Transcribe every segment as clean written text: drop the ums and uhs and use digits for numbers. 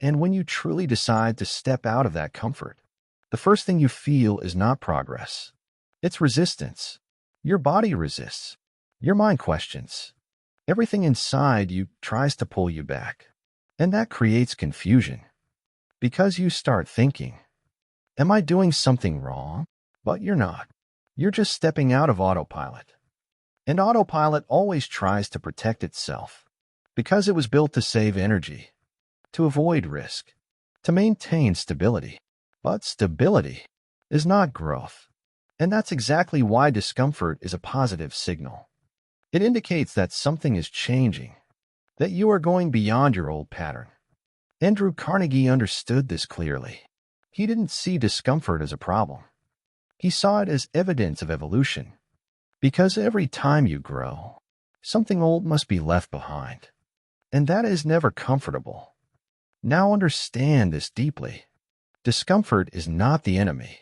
And when you truly decide to step out of that comfort, the first thing you feel is not progress. It's resistance. Your body resists. Your mind questions. Everything inside you tries to pull you back. And that creates confusion. Because you start thinking, am I doing something wrong? But you're not. You're just stepping out of autopilot. And autopilot always tries to protect itself because it was built to save energy, to avoid risk, to maintain stability. But stability is not growth. And that's exactly why discomfort is a positive signal. It indicates that something is changing, that you are going beyond your old pattern. Andrew Carnegie understood this clearly. He didn't see discomfort as a problem. He saw it as evidence of evolution. Because every time you grow, something old must be left behind. And that is never comfortable. Now understand this deeply. Discomfort is not the enemy.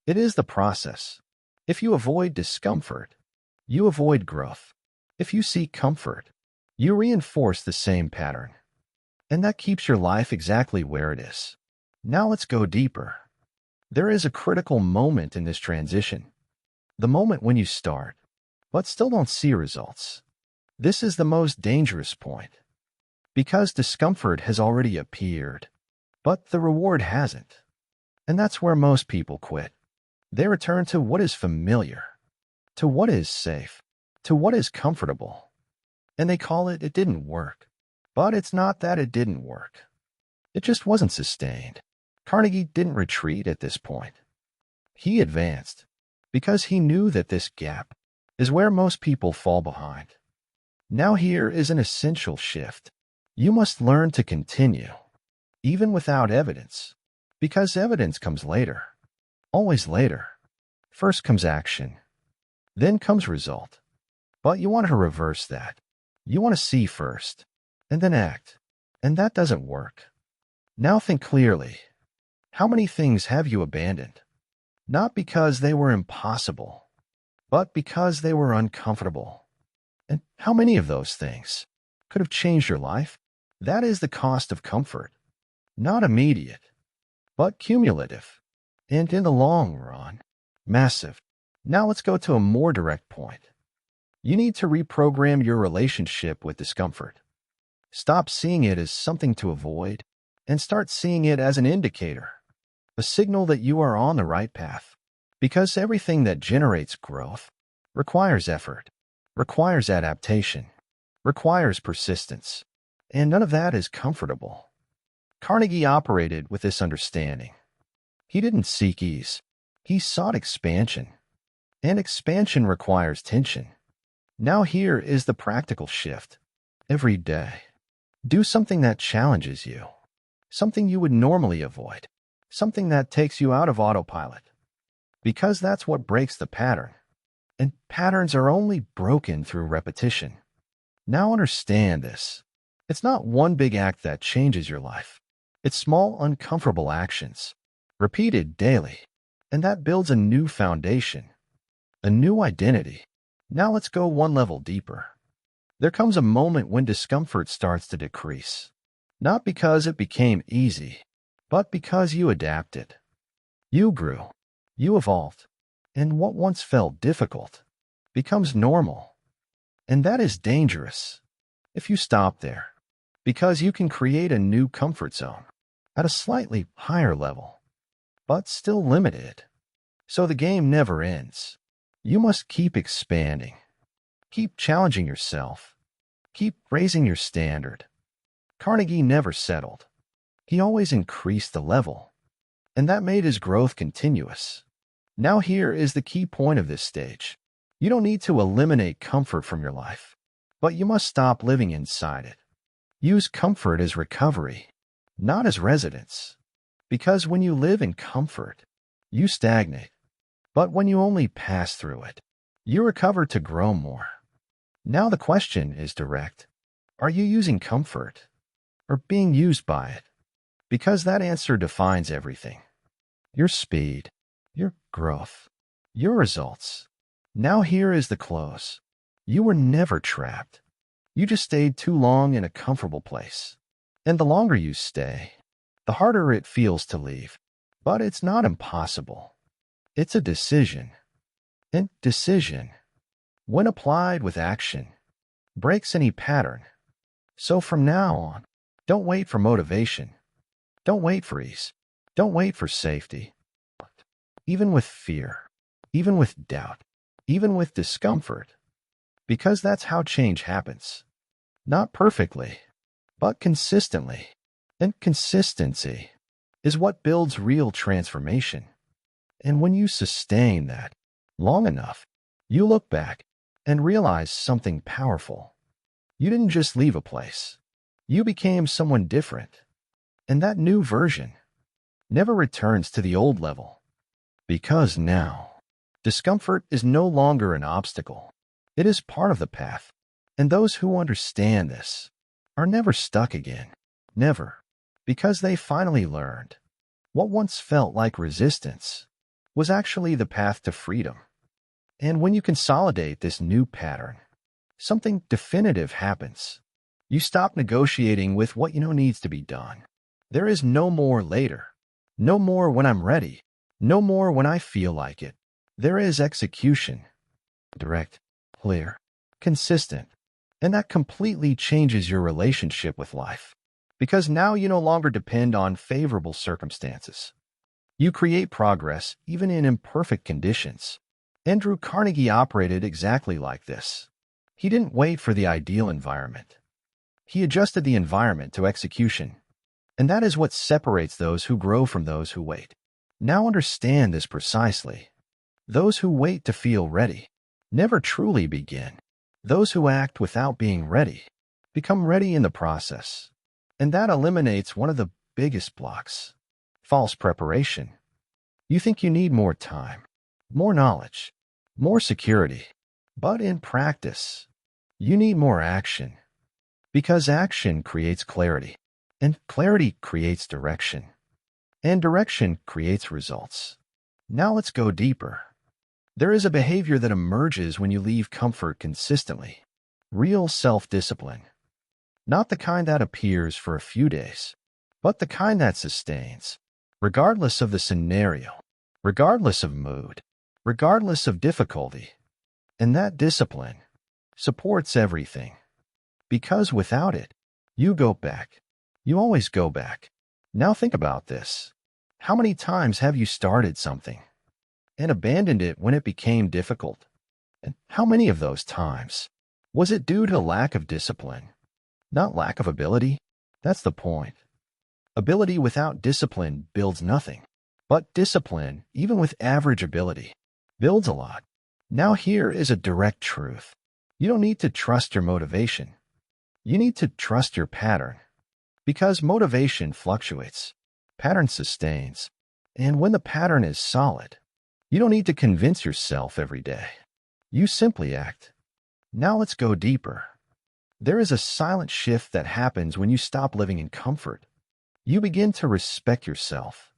It is the process. If you avoid discomfort, you avoid growth. If you seek comfort, you reinforce the same pattern. And that keeps your life exactly where it is. Now let's go deeper. There is a critical moment in this transition. The moment when you start, but still don't see results. This is the most dangerous point. Because discomfort has already appeared, but the reward hasn't. And that's where most people quit. They return to what is familiar, to what is safe, to what is comfortable. And they call it didn't work. But it's not that it didn't work. It just wasn't sustained. Carnegie didn't retreat at this point. He advanced because he knew that this gap is where most people fall behind. Now here is an essential shift. You must learn to continue, even without evidence, because evidence comes later, always later. First comes action, then comes result. But you want to reverse that. You want to see first, and then act. And that doesn't work. Now think clearly. How many things have you abandoned? Not because they were impossible, but because they were uncomfortable. And how many of those things could have changed your life? That is the cost of comfort. Not immediate, but cumulative. And in the long run, massive. Now let's go to a more direct point. You need to reprogram your relationship with discomfort. Stop seeing it as something to avoid and start seeing it as an indicator, a signal that you are on the right path. Because everything that generates growth requires effort, requires adaptation, requires persistence, and none of that is comfortable. Carnegie operated with this understanding. He didn't seek ease. He sought expansion. And expansion requires tension. Now here is the practical shift. Every day, do something that challenges you, something you would normally avoid, something that takes you out of autopilot. Because that's what breaks the pattern. And patterns are only broken through repetition. Now understand this. It's not one big act that changes your life. It's small, uncomfortable actions, repeated daily. And that builds a new foundation, a new identity. Now let's go one level deeper. There comes a moment when discomfort starts to decrease. Not because it became easy, but because you adapted. You grew. You evolved. And what once felt difficult becomes normal. And that is dangerous if you stop there. Because you can create a new comfort zone at a slightly higher level, but still limited. So the game never ends. You must keep expanding. Keep challenging yourself. Keep raising your standard. Carnegie never settled. He always increased the level. And that made his growth continuous. Now here is the key point of this stage. You don't need to eliminate comfort from your life, but you must stop living inside it. Use comfort as recovery, not as residence. Because when you live in comfort, you stagnate. But when you only pass through it, you recover to grow more. Now the question is direct. Are you using comfort or being used by it? Because that answer defines everything. Your speed, your growth, your results. Now here is the close. You were never trapped. You just stayed too long in a comfortable place. And the longer you stay, the harder it feels to leave. But it's not impossible. It's a decision. And decision, when applied with action, breaks any pattern. So from now on, don't wait for motivation. Don't wait for ease. Don't wait for safety. Even with fear, even with doubt, even with discomfort, because that's how change happens. Not perfectly, but consistently. And consistency is what builds real transformation. And when you sustain that long enough, you look back and realize something powerful. You didn't just leave a place. You became someone different. And that new version never returns to the old level. Because now, discomfort is no longer an obstacle. It is part of the path. And those who understand this are never stuck again. Never. Because they finally learned what once felt like resistance was actually the path to freedom. And when you consolidate this new pattern, something definitive happens. You stop negotiating with what you know needs to be done. There is no more later. No more when I'm ready. No more when I feel like it. There is execution. Direct, clear, consistent. And that completely changes your relationship with life. Because now you no longer depend on favorable circumstances. You create progress even in imperfect conditions. Andrew Carnegie operated exactly like this. He didn't wait for the ideal environment. He adjusted the environment to execution. And that is what separates those who grow from those who wait. Now understand this precisely. Those who wait to feel ready never truly begin. Those who act without being ready become ready in the process. And that eliminates one of the biggest blocks: false preparation. You think you need more time, more knowledge, more security. But in practice, you need more action. Because action creates clarity. And clarity creates direction. And direction creates results. Now let's go deeper. There is a behavior that emerges when you leave comfort consistently. Real self-discipline. Not the kind that appears for a few days, but the kind that sustains, regardless of the scenario, regardless of mood, regardless of difficulty. And that discipline supports everything. Because without it, you go back. You always go back. Now think about this. How many times have you started something and abandoned it when it became difficult? And how many of those times was it due to lack of discipline? Not lack of ability. That's the point. Ability without discipline builds nothing. But discipline, even with average ability, builds a lot. Now here is a direct truth. You don't need to trust your motivation. You need to trust your pattern. Because motivation fluctuates. Pattern sustains. And when the pattern is solid, you don't need to convince yourself every day. You simply act. Now let's go deeper. There is a silent shift that happens when you stop living in comfort. You begin to respect yourself.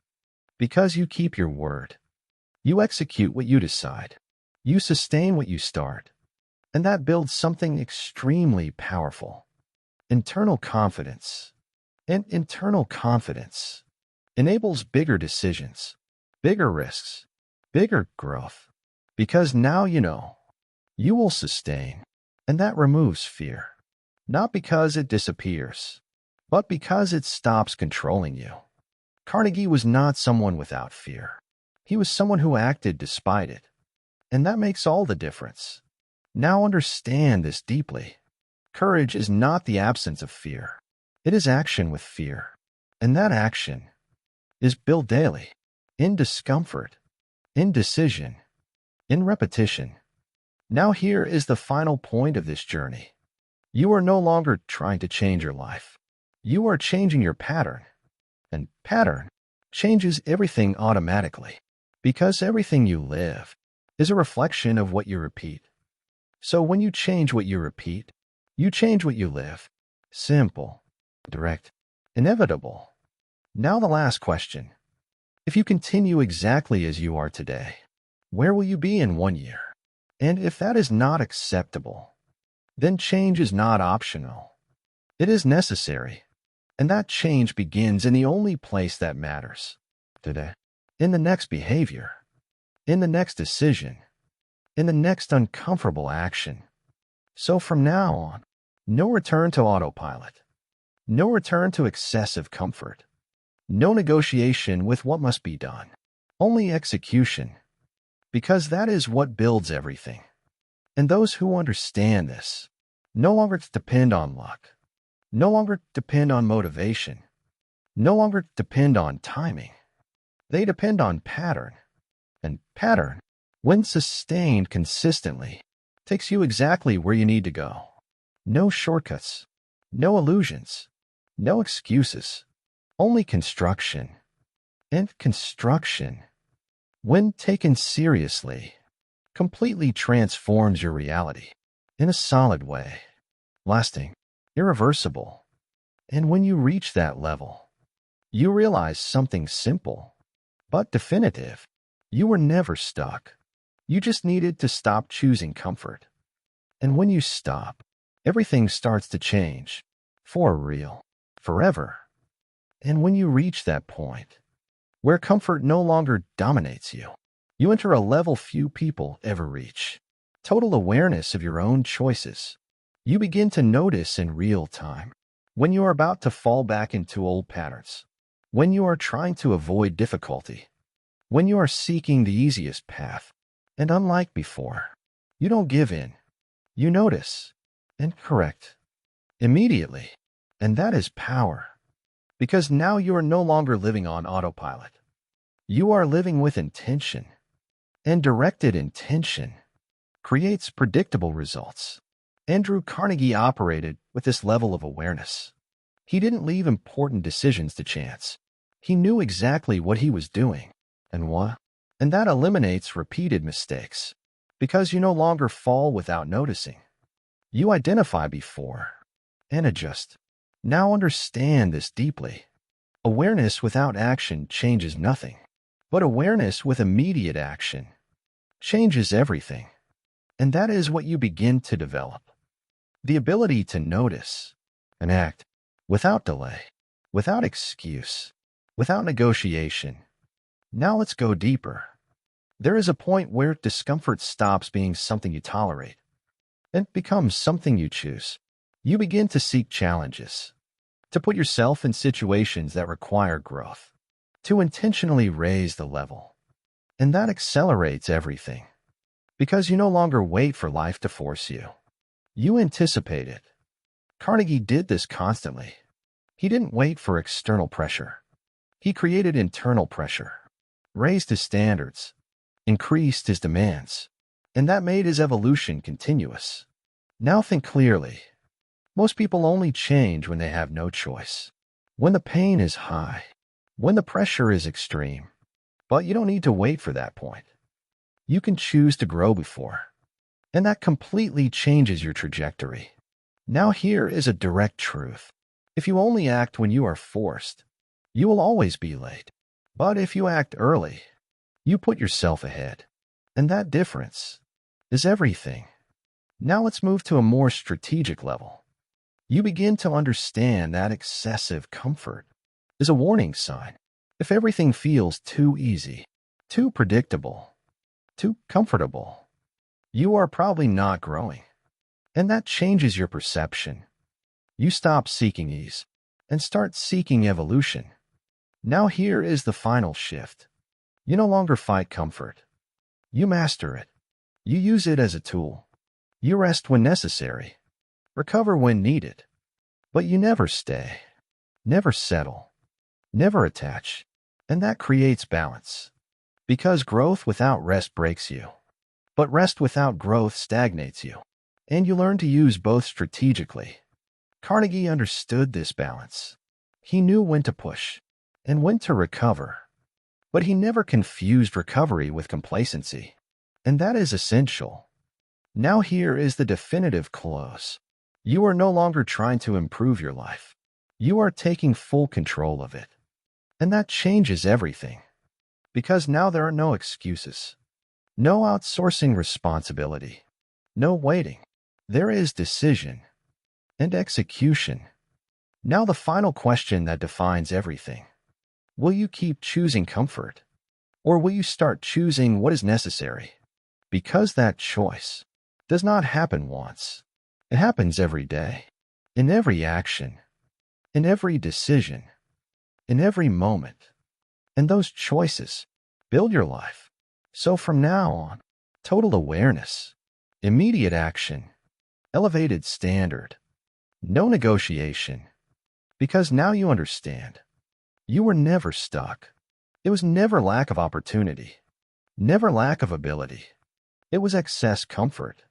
Because you keep your word. You execute what you decide. You sustain what you start. And that builds something extremely powerful. Internal confidence. And internal confidence enables bigger decisions, bigger risks, bigger growth. Because now you know you will sustain. And that removes fear. Not because it disappears, but because it stops controlling you. Carnegie was not someone without fear. He was someone who acted despite it. And that makes all the difference. Now understand this deeply. Courage is not the absence of fear. It is action with fear. And that action is built daily, in discomfort, in decision, in repetition. Now here is the final point of this journey. You are no longer trying to change your life. You are changing your pattern. And pattern changes everything automatically. Because everything you live is a reflection of what you repeat. So when you change what you repeat, you change what you live. Simple, direct, inevitable. Now the last question. If you continue exactly as you are today, where will you be in 1 year? And if that is not acceptable, then change is not optional. It is necessary. And that change begins in the only place that matters today. In the next behavior, in the next decision, in the next uncomfortable action. So from now on, no return to autopilot, no return to excessive comfort, no negotiation with what must be done, only execution, because that is what builds everything. And those who understand this no longer depend on luck, no longer depend on motivation, no longer depend on timing. They depend on pattern. And pattern, when sustained consistently, takes you exactly where you need to go. No shortcuts, no illusions, no excuses, only construction. And construction, when taken seriously, completely transforms your reality in a solid way, lasting, irreversible. And when you reach that level, you realize something simple, but definitive. You were never stuck. You just needed to stop choosing comfort. And when you stop, everything starts to change. For real. Forever. And when you reach that point, where comfort no longer dominates you, you enter a level few people ever reach. Total awareness of your own choices. You begin to notice in real time when you are about to fall back into old patterns, when you are trying to avoid difficulty, when you are seeking the easiest path. And unlike before, you don't give in. You notice and correct immediately. And that is power. Because now you are no longer living on autopilot. You are living with intention. And directed intention creates predictable results. Andrew Carnegie operated with this level of awareness. He didn't leave important decisions to chance. He knew exactly what he was doing and what. And that eliminates repeated mistakes. Because you no longer fall without noticing. You identify before and adjust. Now understand this deeply. Awareness without action changes nothing. But awareness with immediate action changes everything. And that is what you begin to develop. The ability to notice and act without delay, without excuse, without negotiation. Now let's go deeper. There is a point where discomfort stops being something you tolerate and becomes something you choose. You begin to seek challenges, to put yourself in situations that require growth, to intentionally raise the level. And that accelerates everything. Because you no longer wait for life to force you. You anticipate it. Carnegie did this constantly. He didn't wait for external pressure. He created internal pressure, raised his standards, increased his demands, and that made his evolution continuous. Now think clearly. Most people only change when they have no choice, when the pain is high, when the pressure is extreme. But you don't need to wait for that point. You can choose to grow before, and that completely changes your trajectory. Now here is a direct truth. If you only act when you are forced, you will always be late. But if you act early, you put yourself ahead. And that difference is everything. Now let's move to a more strategic level. You begin to understand that excessive comfort is a warning sign. If everything feels too easy, too predictable, too comfortable, you are probably not growing. And that changes your perception. You stop seeking ease and start seeking evolution. Now here is the final shift. You no longer fight comfort. You master it. You use it as a tool. You rest when necessary, recover when needed. But you never stay, never settle, never attach. And that creates balance. Because growth without rest breaks you. But rest without growth stagnates you. And you learn to use both strategically. Carnegie understood this balance. He knew when to push and when to recover. But he never confused recovery with complacency. And that is essential. Now here is the definitive close. You are no longer trying to improve your life. You are taking full control of it. And that changes everything. Because now there are no excuses. No outsourcing responsibility. No waiting. There is decision and execution. Now the final question that defines everything. Will you keep choosing comfort? Or will you start choosing what is necessary? Because that choice does not happen once. It happens every day, in every action, in every decision, in every moment. And those choices build your life. So from now on, total awareness, immediate action, elevated standard, no negotiation. Because now you understand. You were never stuck. It was never lack of opportunity, never lack of ability. It was excess comfort.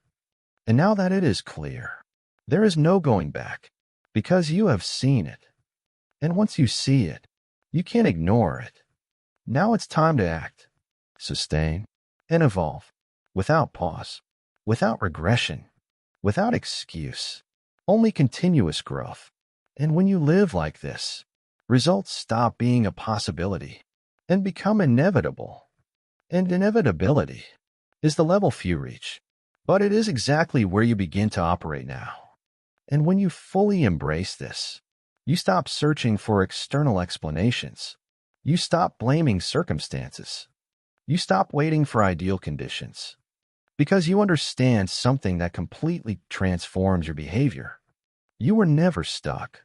And now that it is clear, there is no going back, because you have seen it. And once you see it, you can't ignore it. Now it's time to act, sustain, and evolve, without pause, without regression, without excuse, only continuous growth. And when you live like this, results stop being a possibility and become inevitable. And inevitability is the level few reach, but it is exactly where you begin to operate now. And when you fully embrace this, you stop searching for external explanations. You stop blaming circumstances. You stop waiting for ideal conditions. Because you understand something that completely transforms your behavior. You were never stuck.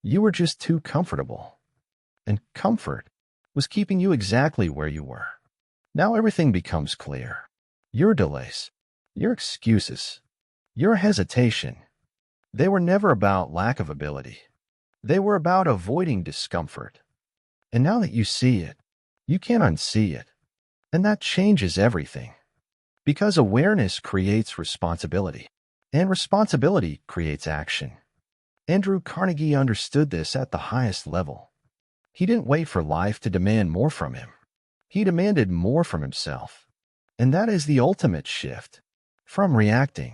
You were just too comfortable. And comfort was keeping you exactly where you were. Now everything becomes clear. Your delays, your excuses, your hesitation, they were never about lack of ability. They were about avoiding discomfort. And now that you see it, you can't unsee it. And that changes everything. Because awareness creates responsibility, and responsibility creates action. Andrew Carnegie understood this at the highest level. He didn't wait for life to demand more from him. He demanded more from himself. And that is the ultimate shift. From reacting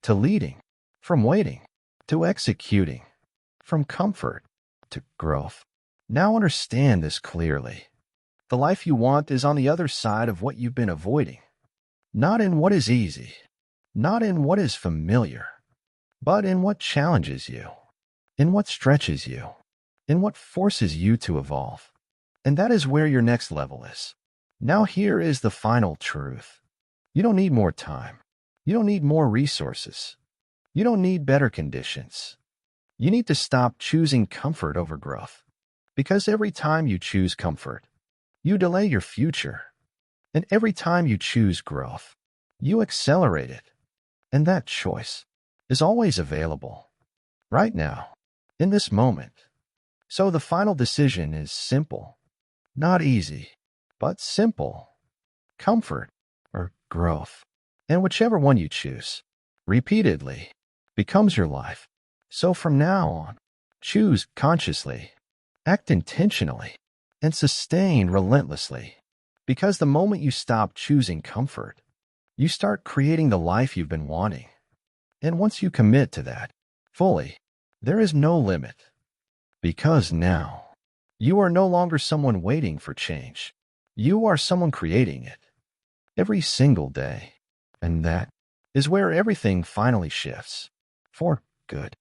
to leading, from waiting to executing, from comfort to growth. Now understand this clearly. The life you want is on the other side of what you've been avoiding. Not in what is easy, not in what is familiar, but in what challenges you, in what stretches you, in what forces you to evolve. And that is where your next level is. Now here is the final truth. You don't need more time. You don't need more resources. You don't need better conditions. You need to stop choosing comfort over growth. Because every time you choose comfort, you delay your future. And every time you choose growth, you accelerate it. And that choice is always available. Right now, in this moment. So the final decision is simple. Not easy, but simple. Comfort or growth. And whichever one you choose, repeatedly, becomes your life. So from now on, choose consciously, act intentionally, and sustain relentlessly. Because the moment you stop choosing comfort, you start creating the life you've been wanting. And once you commit to that fully, there is no limit. Because now, you are no longer someone waiting for change. You are someone creating it every single day. And that is where everything finally shifts for good.